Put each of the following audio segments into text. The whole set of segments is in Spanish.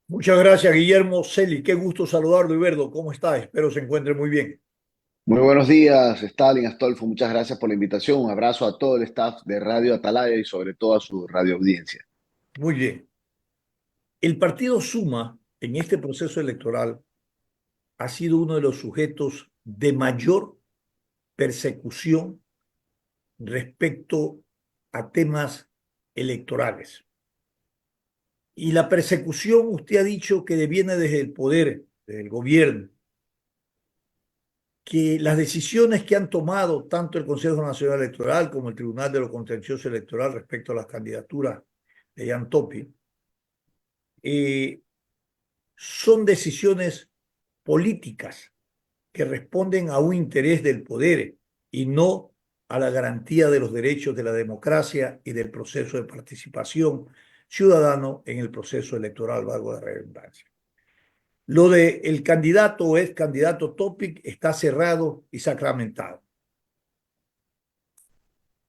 Muchas gracias, Guillermo Celi. Qué gusto saludarlo y verlo. ¿Cómo está? Espero se encuentre muy bien. Muy buenos días, Stalin, Astolfo. Muchas gracias por la invitación. Un abrazo a todo el staff de Radio Atalaya y sobre todo a su radio audiencia. Muy bien. El partido Suma en este proceso electoral ha sido uno de los sujetos de mayor persecución respecto a temas electorales. Y la persecución, usted ha dicho que viene desde el poder, desde el gobierno, que las decisiones que han tomado tanto el Consejo Nacional Electoral como el Tribunal de lo Contencioso Electoral respecto a las candidaturas de Jan Topi eh, son decisiones políticas que responden a un interés del poder y no a la garantía de los derechos de la democracia y del proceso de participación ciudadano en el proceso electoral, valgo la redundancia. Lo de el candidato o ex candidato Topic está cerrado y sacramentado,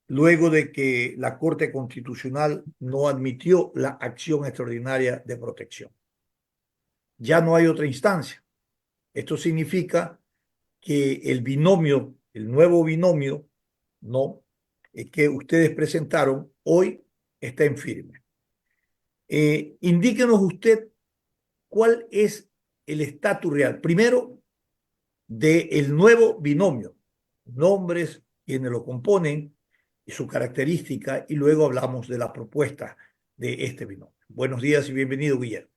luego de que la Corte Constitucional no admitió la acción extraordinaria de protección. Ya no hay otra instancia. Esto significa que el binomio, el nuevo binomio, no, que ustedes presentaron hoy está en firme. Indíquenos usted cuál es el estatus real. Primero, del nuevo binomio, nombres, quienes lo componen y su característica, y luego hablamos de la propuesta de este binomio. Buenos días y bienvenido, Guillermo.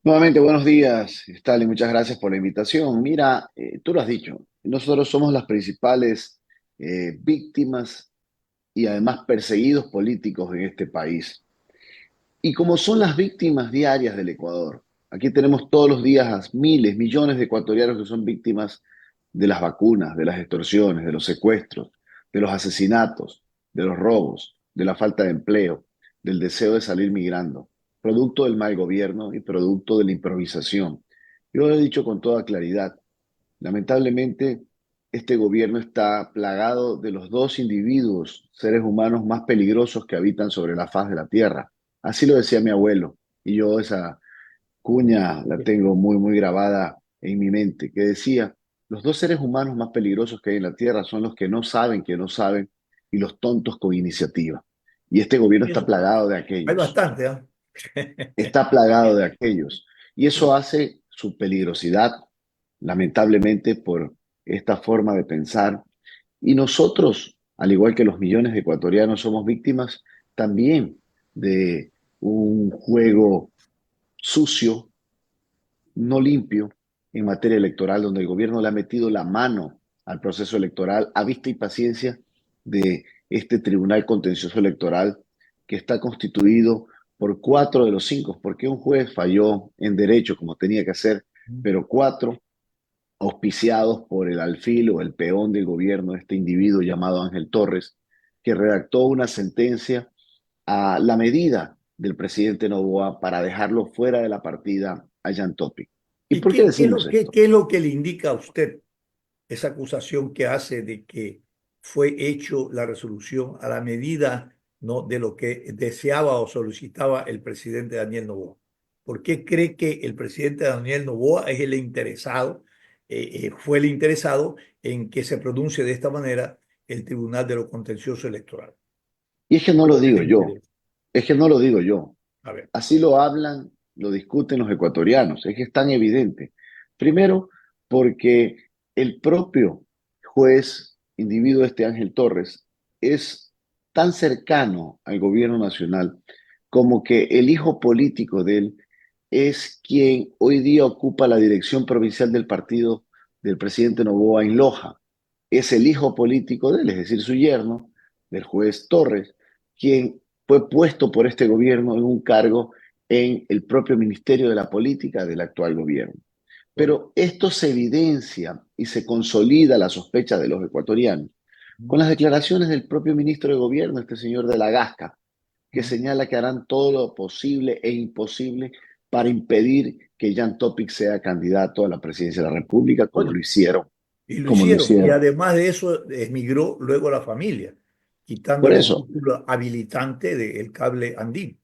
Nuevamente, buenos días, Stalin. Muchas gracias por la invitación. Mira, tú lo has dicho, nosotros somos las principales víctimas y además perseguidos políticos en este país. Y como son las víctimas diarias del Ecuador, aquí tenemos todos los días a miles, millones de ecuatorianos que son víctimas de las vacunas, de las extorsiones, de los secuestros, de los asesinatos, de los robos, de la falta de empleo, del deseo de salir migrando, producto del mal gobierno y producto de la improvisación. Yo lo he dicho con toda claridad. Lamentablemente, este gobierno está plagado de los dos individuos, seres humanos más peligrosos que habitan sobre la faz de la tierra. Así lo decía mi abuelo, y yo esa cuña la tengo muy, muy grabada en mi mente, que decía, los dos seres humanos más peligrosos que hay en la tierra son los que no saben, y los tontos con iniciativa. Y este gobierno Y está eso, plagado de hay aquellos, bastante, ¿eh? está plagado de aquellos. Y eso hace su peligrosidad, lamentablemente, por esta forma de pensar. Y nosotros, al igual que los millones de ecuatorianos, somos víctimas también de un juego sucio, no limpio, en materia electoral, donde el gobierno le ha metido la mano al proceso electoral a vista y paciencia de este Tribunal Contencioso Electoral que está constituido por cuatro de los cinco, porque un juez falló en derecho como tenía que hacer, pero cuatro auspiciados por el alfil o el peón del gobierno, este individuo llamado Ángel Torres, que redactó una sentencia a la medida del presidente Noboa para dejarlo fuera de la partida a Jan Topic. ¿Y ¿Y por qué decimos esto? qué es lo que le indica a usted esa acusación que hace de que fue hecho la resolución a la medida, ¿no?, de lo que deseaba o solicitaba el presidente Daniel Noboa? ¿Por qué cree que el presidente Daniel Noboa es el interesado, fue el interesado en que se pronuncie de esta manera el Tribunal de lo Contencioso Electoral? Y es que no lo ¿Cuál es digo el yo, interés? es que no lo digo yo. A ver. Así lo hablan, lo discuten los ecuatorianos, es que es tan evidente. Primero, porque el propio juez, individuo este Ángel Torres, es tan cercano al gobierno nacional como que el hijo político de él es quien hoy día ocupa la dirección provincial del partido del presidente Noboa en Loja. Es el hijo político de él, es decir, su yerno, del juez Torres, quien fue puesto por este gobierno en un cargo en el propio Ministerio de la Política del actual gobierno. Pero esto se evidencia y se consolida la sospecha de los ecuatorianos con las declaraciones del propio ministro de Gobierno, este señor de la Gasca, que señala que harán todo lo posible e imposible para impedir que Jan Topic sea candidato a la presidencia de la República, Bueno, y lo como lo hicieron. Y hicieron. además de eso, emigró luego a la familia, Por quitándole el eso, título habilitante del cable andino.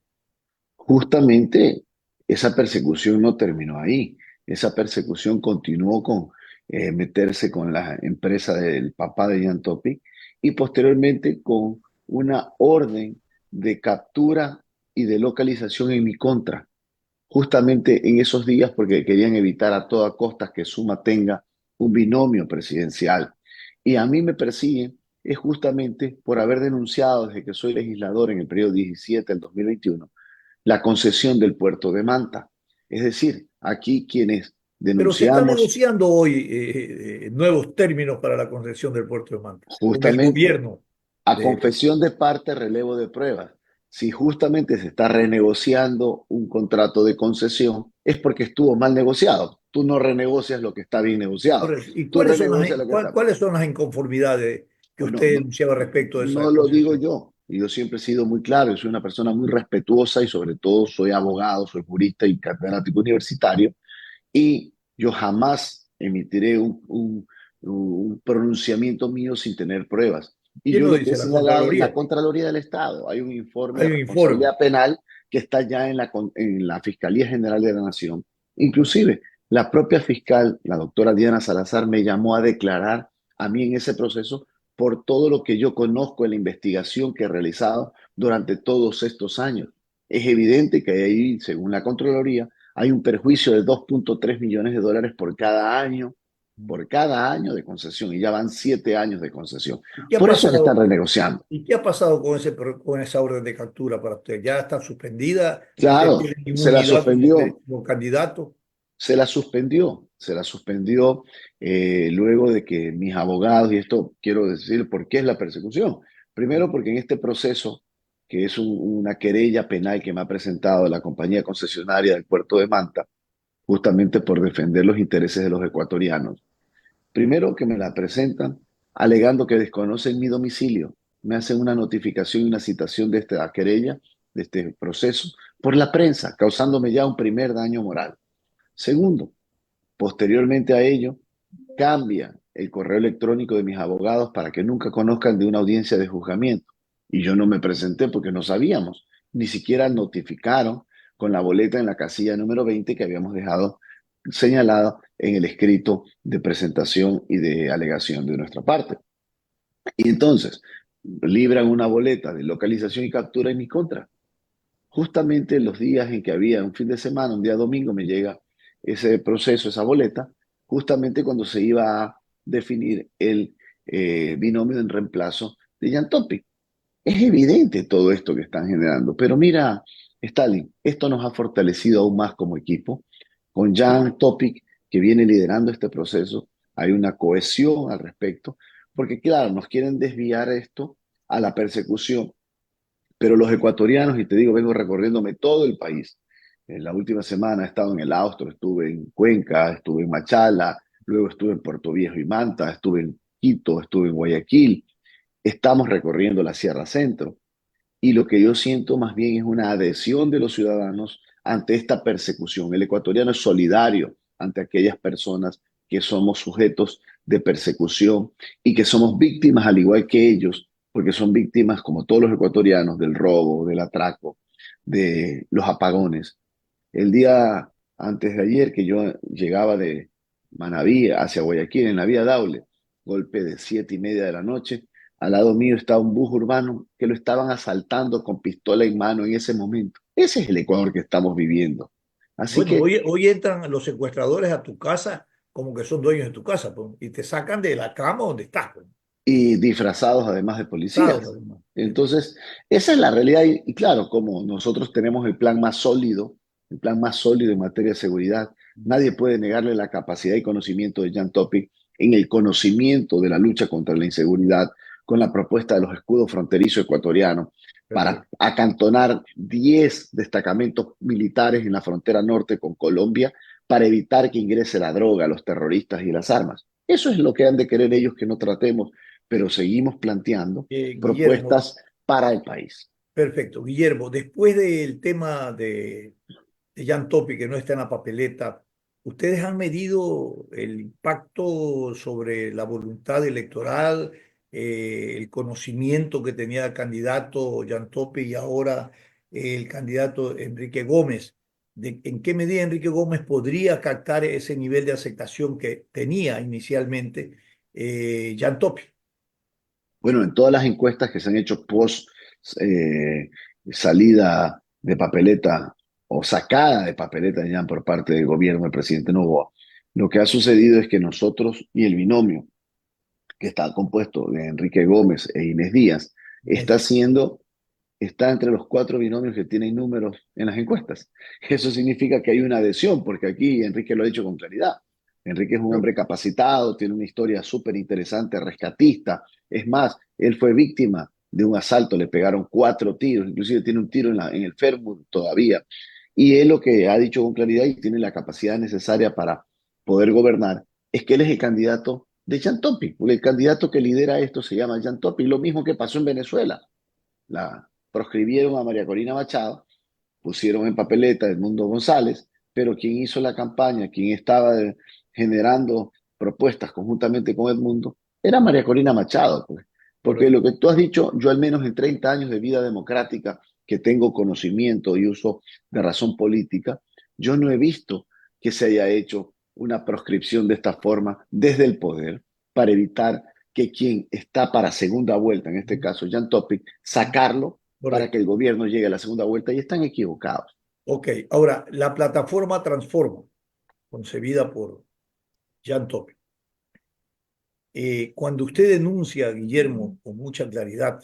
justamente esa persecución no terminó ahí. Esa persecución continuó con meterse con la empresa del papá de Jan Topic y posteriormente con una orden de captura y de localización en mi contra, justamente en esos días porque querían evitar a toda costa que Suma tenga un binomio presidencial. Y a mí me persiguen es justamente por haber denunciado desde que soy legislador en el periodo 17 al 2021 la concesión del puerto de Manta. Es decir, aquí quienes Pero se está denunciamos negociando hoy nuevos términos para la concesión del puerto de Manta con el justamente gobierno a de... confesión de parte, relevo de pruebas. Si justamente se está renegociando un contrato de concesión, es porque estuvo mal negociado. Tú no renegocias lo que está bien negociado. ¿Y Tú cuáles son renegocias lo que está... cuáles son las inconformidades que Bueno, usted no, denunciaba respecto de esa no lo digo concesión? yo. Yo siempre he sido muy claro. Yo soy una persona muy respetuosa y sobre todo soy abogado, soy jurista y catedrático universitario. Y yo jamás emitiré un pronunciamiento mío sin tener pruebas. Y ¿Quién yo lo lo que he dice? ¿La señalado es la Contraloría? Contraloría del Estado. Hay un informe de Hay un informe. responsabilidad penal que está ya en la Fiscalía General de la Nación. Inclusive, la propia fiscal, la doctora Diana Salazar, me llamó a declarar a mí en ese proceso por todo lo que yo conozco en la investigación que he realizado durante todos estos años. Es evidente que ahí, según la Contraloría, hay un perjuicio de 2.3 millones de dólares por cada año de concesión, y ya van 7 años de concesión. ¿Y qué ha Por eso se está pasado? renegociando. ¿Y qué ha pasado con con esa orden de captura para usted? ¿Ya está suspendida? ¿Usted Claro, tiene se la inmunidad suspendió, como candidato? se la suspendió luego de que mis abogados, y esto quiero decir por qué es la persecución. Primero, porque en este proceso, que es una querella penal que me ha presentado la compañía concesionaria del puerto de Manta, justamente por defender los intereses de los ecuatorianos. Primero que me la presentan alegando que desconocen mi domicilio. Me hacen una notificación y una citación de esta querella, de este proceso, por la prensa, causándome ya un primer daño moral. Segundo, posteriormente a ello, cambia el correo electrónico de mis abogados para que nunca conozcan de una audiencia de juzgamiento. Y yo no me presenté porque no sabíamos. Ni siquiera notificaron con la boleta en la casilla número 20 que habíamos dejado señalada en el escrito de presentación y de alegación de nuestra parte. Y entonces, libran una boleta de localización y captura en mi contra. Justamente los días en que había un fin de semana, un día domingo, me llega ese proceso, esa boleta, justamente cuando se iba a definir el binomio en reemplazo de Jan Topic. Es evidente todo esto que están generando, pero mira, Stalin, esto nos ha fortalecido aún más como equipo. Con Jan Topic, que viene liderando este proceso, hay una cohesión al respecto, porque claro, nos quieren desviar esto a la persecución, pero los ecuatorianos, y te digo, vengo recorriéndome todo el país. En la última semana he estado en el Austro, estuve en Cuenca, estuve en Machala, luego estuve en Puerto Viejo y Manta, estuve en Quito, estuve en Guayaquil. Estamos recorriendo la Sierra Centro. Y lo que yo siento más bien es una adhesión de los ciudadanos ante esta persecución. El ecuatoriano es solidario ante aquellas personas que somos sujetos de persecución y que somos víctimas al igual que ellos, porque son víctimas como todos los ecuatorianos del robo, del atraco, de los apagones. El día antes de ayer que yo llegaba de Manabí hacia Guayaquil en la vía Daule, golpe de 7:30 de la noche, al lado mío estaba un bus urbano que lo estaban asaltando con pistola en mano en ese momento. Ese es el Ecuador que estamos viviendo. Así Bueno, que, hoy entran los secuestradores a tu casa como que son dueños de tu casa, pues, y te sacan de la cama donde estás, pues. y disfrazados además de Claro, policías. además. Entonces, esa es la realidad. Y claro, como nosotros tenemos el plan más sólido en materia de seguridad, nadie puede negarle la capacidad y conocimiento de Jan Topic en el conocimiento de la lucha contra la inseguridad con la propuesta de los escudos fronterizos ecuatorianos para Perfecto. acantonar 10 destacamentos militares en la frontera norte con Colombia para evitar que ingrese la droga, los terroristas y las armas. Eso es lo que han de querer ellos que no tratemos, pero seguimos planteando Guillermo, propuestas para el país. perfecto. Guillermo, después del tema de Jan Topi, que no está en la papeleta, ¿ustedes han medido el impacto sobre la voluntad electoral, el conocimiento que tenía el candidato Jan Topi y ahora el candidato Enrique Gómez? de en qué medida Enrique Gómez podría captar ese nivel de aceptación que tenía inicialmente Jan Topi. Bueno, en todas las encuestas que se han hecho post eh, salida de papeleta o sacada de papeleta ya por parte del gobierno del presidente Noboa, lo que ha sucedido es que nosotros y el binomio que está compuesto de Enrique Gómez e Inés Díaz está siendo está entre los cuatro binomios que tienen números en las encuestas. Eso significa que hay una adhesión, porque aquí Enrique lo ha dicho con claridad. Enrique es un hombre capacitado, tiene una historia súper interesante, rescatista. Es más, él fue víctima de un asalto, le pegaron 4 tiros, inclusive tiene un tiro en el fémur todavía. Y él lo que ha dicho con claridad y tiene la capacidad necesaria para poder gobernar es que él es el candidato de Jan Topi. El candidato que lidera esto se llama Jan Topi. Lo mismo que pasó en Venezuela. Proscribieron a María Corina Machado, pusieron en papeleta a Edmundo González, pero quien hizo la campaña, quien estaba generando propuestas conjuntamente con Edmundo, era María Corina Machado, pues. Porque Correcto. lo que tú has dicho, yo al menos en 30 años de vida democrática, que tengo conocimiento y uso de razón política, yo no he visto que se haya hecho una proscripción de esta forma desde el poder para evitar que quien está para segunda vuelta, en este caso Jan Topic, sacarlo para que Correcto. el gobierno llegue a la segunda vuelta y están equivocados. Ok, ahora, la plataforma Transforma, concebida por Jan Topi. Cuando usted denuncia, Guillermo, con mucha claridad,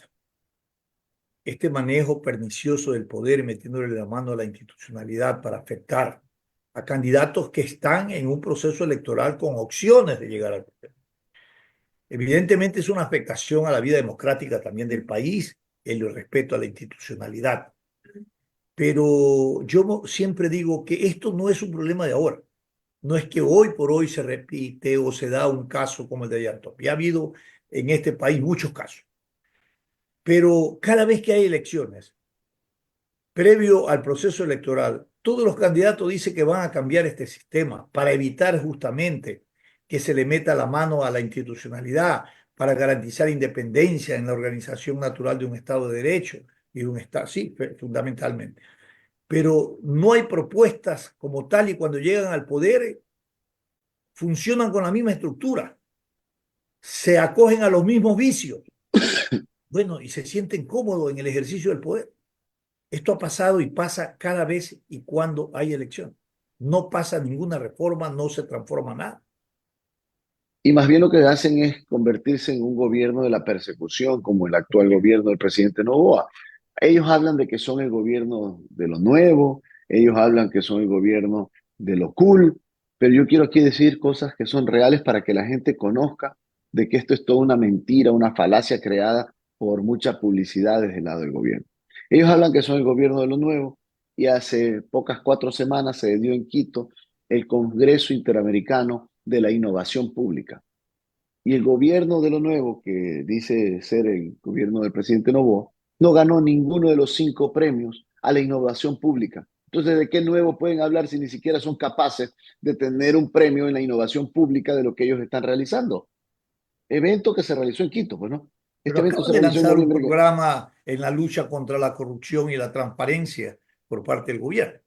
este manejo pernicioso del poder, metiéndole la mano a la institucionalidad para afectar a candidatos que están en un proceso electoral con opciones de llegar al poder. Evidentemente es una afectación a la vida democrática también del país, el respeto a la institucionalidad. Pero yo siempre digo que esto no es un problema de ahora. No es que hoy por hoy se repite o se da un caso como el de Yantop. Ya ha habido en este país muchos casos. Pero cada vez que hay elecciones, previo al proceso electoral, todos los candidatos dicen que van a cambiar este sistema para evitar justamente que se le meta la mano a la institucionalidad, para garantizar independencia en la organización natural de un Estado de Derecho y de un Estado, sí, fundamentalmente. Pero no hay propuestas como tal y cuando llegan al poder funcionan con la misma estructura, se acogen a los mismos vicios, bueno, y se sienten cómodos en el ejercicio del poder. Esto ha pasado y pasa cada vez y cuando hay elección. No pasa ninguna reforma, no se transforma nada. Y más bien lo que hacen es convertirse en un gobierno de la persecución, como el actual gobierno del presidente Noboa. Ellos hablan de que son el gobierno de lo nuevo, ellos hablan que son el gobierno de lo cool, pero yo quiero aquí decir cosas que son reales para que la gente conozca de que esto es toda una mentira, una falacia creada por mucha publicidad desde el lado del gobierno. Ellos hablan que son el gobierno de lo nuevo y hace pocas 4 semanas se dio en Quito el Congreso Interamericano de la Innovación Pública. Y el gobierno de lo nuevo, que dice ser el gobierno del presidente Noboa, no ganó ninguno de los 5 premios a la innovación pública. Entonces, ¿de qué nuevo pueden hablar si ni siquiera son capaces de tener un premio en la innovación pública de lo que ellos están realizando? Evento que se realizó en Quito, pues no. Pero Este evento acaban se de realizó en lanzar un noviembre. programa en la lucha contra la corrupción y la transparencia por parte del gobierno.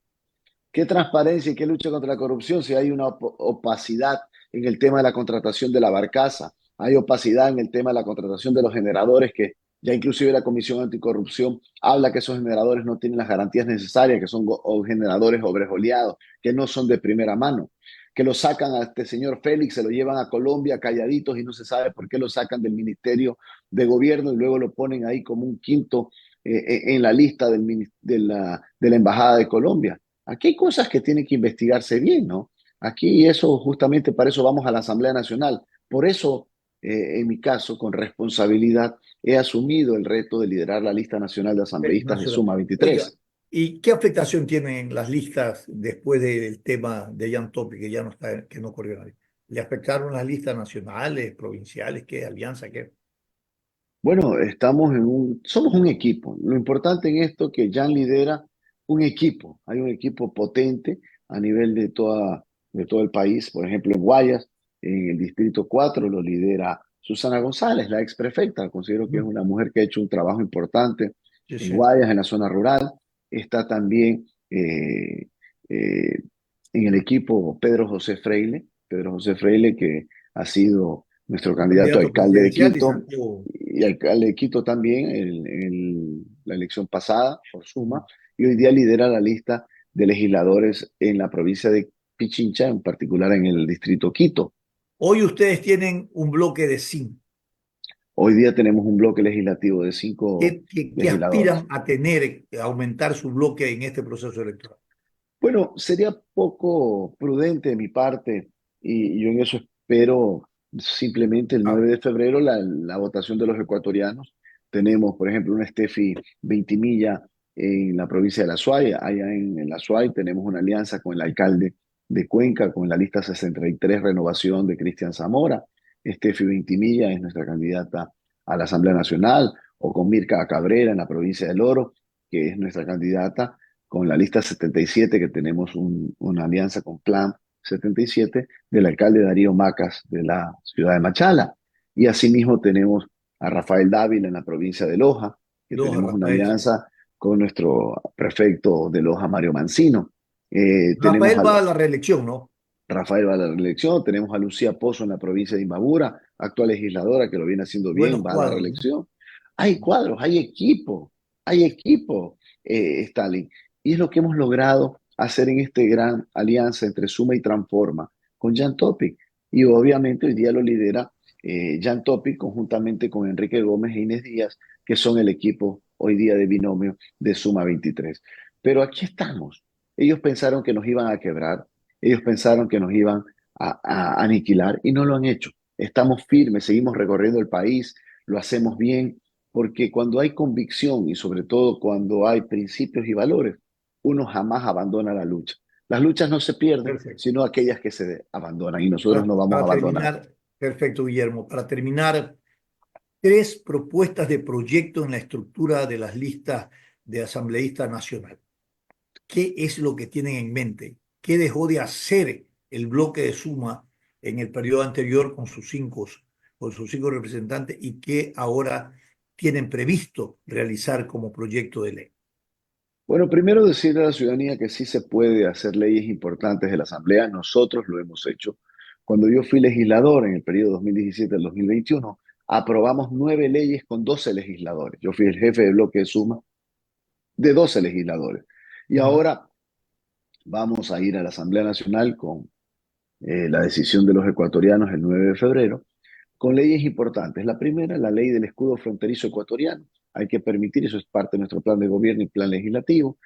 ¿Qué transparencia y qué lucha contra la corrupción si hay una opacidad en el tema de la contratación de la barcaza? Hay opacidad en el tema de la contratación de los generadores, que ya inclusive la Comisión Anticorrupción habla que esos generadores no tienen las garantías necesarias, que son generadores obrejoleados, que no son de primera mano, que lo sacan a este señor Félix, se lo llevan a Colombia calladitos y no se sabe por qué lo sacan del Ministerio de Gobierno y luego lo ponen ahí como un quinto en la lista de la Embajada de Colombia. Aquí hay cosas que tienen que investigarse bien, ¿no? Aquí eso, justamente para eso vamos a la Asamblea Nacional. Por eso, en mi caso, con responsabilidad, he asumido el reto de liderar la lista nacional de asambleístas de Nacional. Suma Oiga, 23. ¿y qué afectación tienen las listas después del tema de Jan Topi, que ya no está, que no corrió nadie? ¿Le afectaron las listas nacionales, provinciales, qué alianza, qué? Bueno, somos un equipo. Lo importante en esto es que Jan lidera un equipo. Hay un equipo potente a nivel de todo el país. Por ejemplo, en Guayas, en el Distrito 4, lo lidera Susana González, la ex prefecta. Considero que es Mm, una mujer que ha hecho un trabajo importante yo en sé. Guayas, en la zona rural. Está también en el equipo Pedro José Freile, que ha sido nuestro Un candidato a candidato alcalde de presidencial y Quito sacó. y alcalde de Quito también en la elección pasada por Suma, y hoy día lidera la lista de legisladores en la provincia de Pichincha, en particular en el distrito Quito. Hoy ustedes tienen un bloque de 5. Hoy día tenemos un bloque legislativo de 5 ¿Qué legisladores. aspiran a tener, a aumentar su bloque en este proceso electoral? Bueno, sería poco prudente de mi parte y yo en eso espero simplemente el Ah, 9 de febrero la votación de los ecuatorianos. Tenemos, por ejemplo, una Steffi Ventimilla en la provincia de La Suay. Allá en La Suay tenemos una alianza con el alcalde de Cuenca, con la lista 63 Renovación de Cristian Zamora. Steffi Ventimilla es nuestra candidata a la Asamblea Nacional, o con Mirka Cabrera en la provincia del Oro, que es nuestra candidata con la lista 77, que tenemos una alianza con Plan 77 del alcalde Darío Macas de la ciudad de Machala. Y asimismo tenemos a Rafael Dávila en la provincia de Loja, que Loja, tenemos una Rafael, sí. alianza con nuestro prefecto de Loja, Mario Mancino. Tenemos Rafael va a la reelección, ¿no? Rafael va a la reelección, tenemos a Lucía Pozo en la provincia de Imbabura, actual legisladora que lo viene haciendo bien, Buenos va a la cuadros, ¿no? reelección. Hay cuadros, hay equipo, Stalin. Y es lo que hemos logrado hacer en este gran alianza entre Suma y Transforma con Jan Topic. Y obviamente hoy día lo lidera Jan Topic conjuntamente con Enrique Gómez e Inés Díaz, que son el equipo hoy día de binomio de Suma 23. Pero aquí estamos. Ellos pensaron que nos iban a quebrar, ellos pensaron que nos iban a aniquilar y no lo han hecho. Estamos firmes, seguimos recorriendo el país, lo hacemos bien, porque cuando hay convicción y sobre todo cuando hay principios y valores, uno jamás abandona la lucha. Las luchas no se pierden, Perfecto. sino aquellas que se abandonan y nosotros no vamos a Para abandonar. terminar, perfecto, Guillermo. Para terminar, 3 propuestas de proyecto en la estructura de las listas de asambleísta nacional. ¿Qué es lo que tienen en mente? ¿Qué dejó de hacer el bloque de Suma en el periodo anterior con sus cinco representantes y qué ahora tienen previsto realizar como proyecto de ley? Bueno, primero decirle a la ciudadanía que sí se puede hacer leyes importantes de la Asamblea. Nosotros lo hemos hecho. Cuando yo fui legislador en el periodo 2017 al 2021, aprobamos 9 leyes con 12 legisladores. Yo fui el jefe de bloque de Suma de 12 legisladores. Y Ujú. ahora vamos a ir a la Asamblea Nacional con la decisión de los ecuatorianos el 9 de febrero, con leyes importantes. La primera, la ley del escudo fronterizo ecuatoriano. Hay que permitir, eso es parte de nuestro plan de gobierno y plan legislativo,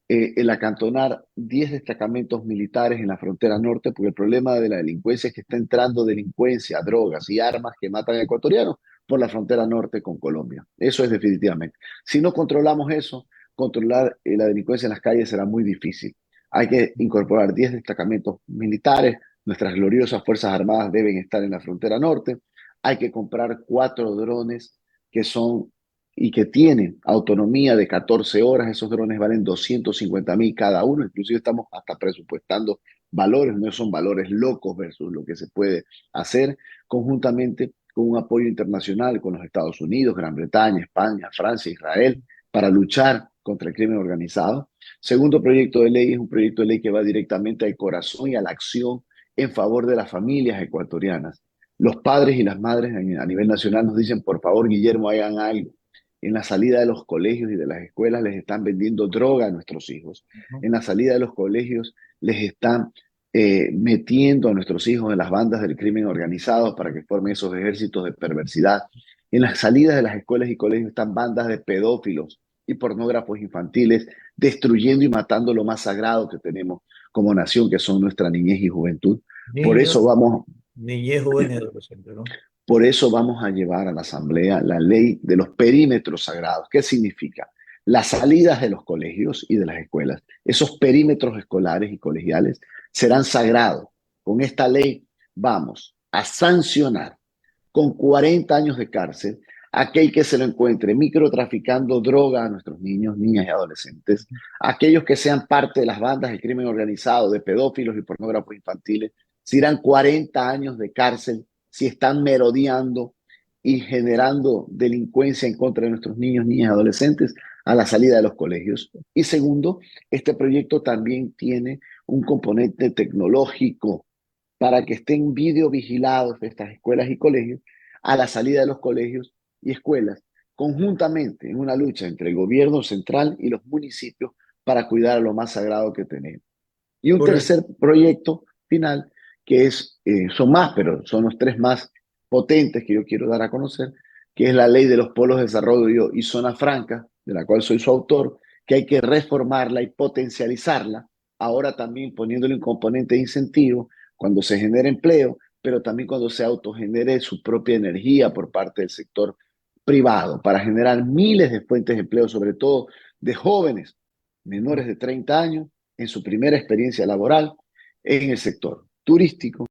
el acantonar 10 destacamentos militares en la frontera norte, porque el problema de la delincuencia es que está entrando delincuencia, drogas y armas que matan a ecuatorianos por la frontera norte con Colombia. Eso es definitivamente. Si no controlamos eso, controlar la delincuencia en las calles será muy difícil. Hay que incorporar 10 destacamentos militares, nuestras gloriosas Fuerzas Armadas deben estar en la frontera norte, hay que comprar 4 drones que son y que tienen autonomía de 14 horas. Esos drones valen 250.000 cada uno. Inclusive estamos hasta presupuestando valores, no son valores locos versus lo que se puede hacer conjuntamente con un apoyo internacional con los Estados Unidos, Gran Bretaña, España, Francia, Israel, para luchar contra el crimen organizado. Segundo proyecto de ley es un proyecto de ley que va directamente al corazón y a la acción en favor de las familias ecuatorianas. Los padres y las madres a nivel nacional nos dicen, por favor, Guillermo, hagan algo. En la salida de los colegios y de las escuelas les están vendiendo droga a nuestros hijos. En la salida de los colegios les están metiendo a nuestros hijos en las bandas del crimen organizado para que formen esos ejércitos de perversidad. En las salidas de las escuelas y colegios están bandas de pedófilos y pornógrafos infantiles destruyendo y matando lo más sagrado que tenemos como nación, que son nuestra niñez y juventud. Por eso Niños, vamos, niñez, jóvenes y adolescentes, ¿no? por eso vamos a llevar a la Asamblea la ley de los perímetros sagrados. ¿Qué significa? Las salidas de los colegios y de las escuelas, esos perímetros escolares y colegiales serán sagrados. Con esta ley vamos a sancionar con 40 años de cárcel aquel que se lo encuentre microtraficando droga a nuestros niños, niñas y adolescentes, aquellos que sean parte de las bandas de crimen organizado, de pedófilos y pornógrafos infantiles, se irán 40 años de cárcel si están merodeando y generando delincuencia en contra de nuestros niños, niñas y adolescentes a la salida de los colegios. Y segundo, este proyecto también tiene un componente tecnológico para que estén videovigilados estas escuelas y colegios a la salida de los colegios y escuelas, conjuntamente en una lucha entre el gobierno central y los municipios para cuidar a lo más sagrado que tenemos. Y un Correcto. tercer proyecto final, que son más, pero son los tres más potentes que yo quiero dar a conocer, que es la ley de los polos de desarrollo y zona franca, de la cual soy su autor, que hay que reformarla y potencializarla, ahora también poniéndole un componente de incentivo cuando se genere empleo, pero también cuando se autogenere su propia energía por parte del sector privado, para generar miles de fuentes de empleo, sobre todo de jóvenes menores de 30 años, en su primera experiencia laboral en el sector turístico,